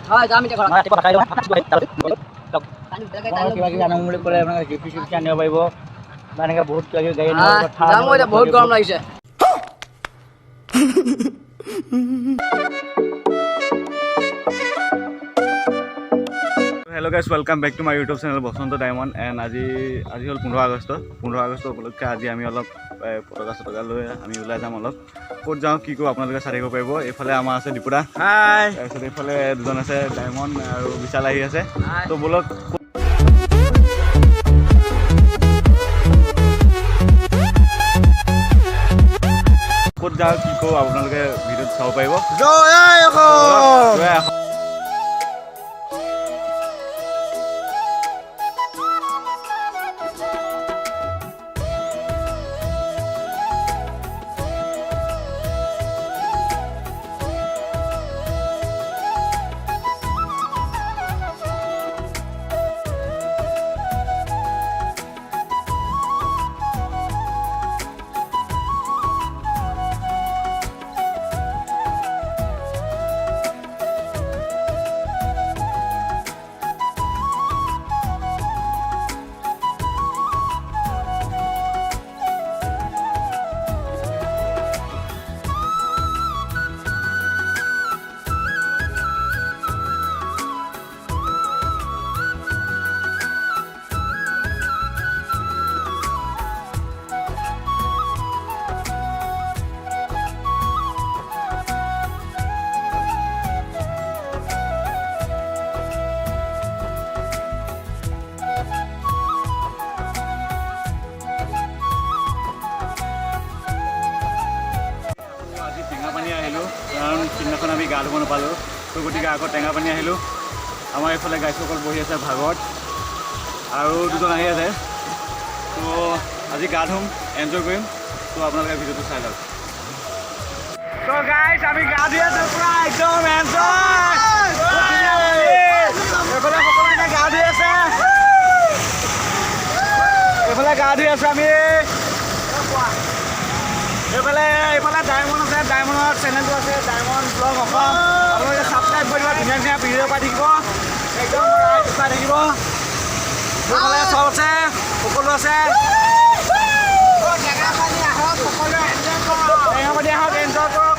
হয় যাম এতিয়া ঘৰত ৰাতিপুৱা খাই কিবা কিবি আনিম বুলি ক'লে আপোনালোকে জিপি চিপি আনিব পাৰিব বা এনেকৈ বহুত কিবা কিবি গাড়ী আনিব পাৰিব যাম মই এতিয়া বহুত গৰম লাগিছে Hello guys, welcome back to my YouTube channel Bosonto Diamond and আজি হ'ল 15 আগষ্ট উপলক্ষে আজি আমি অলপ পটকা লৈ আমি ওলাই যাম অলপ ক'ত যাওঁ কি কৰো আপোনালোকে চাই থাকিব পাৰিব এইফালে আমাৰ আছে দীপুদা হাই তাৰপিছত এইফালে দুজন আছে ডায়মণ্ড আৰু বিশাল আহি আছে তো বলক ক'ত যাওঁ কি কৰো আপোনালোকে ভিডিঅ'ত চাব পাৰিব কাৰণ সিদিনাখন আমি গা ধুব নাপালোঁ তো গতিকে আকৌ টেঙা পানী আহিলোঁ আমাৰ এইফালে গাইসকল বহি আছে ভাগত আৰু দুজন আহি আছে তো আজি গা ধুম এনজয় কৰিম তো আপোনালোকে ভিডিঅ'টো চাই লওক তো গাইছ আমি গা ধুই আছোঁ পুৰা একদম এনজয় এইফালে সকলোৱে গা ধুই আছে এইফালে গা ধুই আছোঁ আমি এইফালে ডায়মণ্ড আছে ডায়মণ্ডৰ চেনেলটো আছে ডায়মণ্ড ব্লগ অসম আপোনালোকে ছাবস্ক্ৰাইব কৰি দিব ধুনীয়া ধুনীয়া ভিডিঅ' পাই থাকিব একদম চাই থাকিব এইফালে চব আছে সকলো আছে টেঙা পানী আহক এনজয় কৰক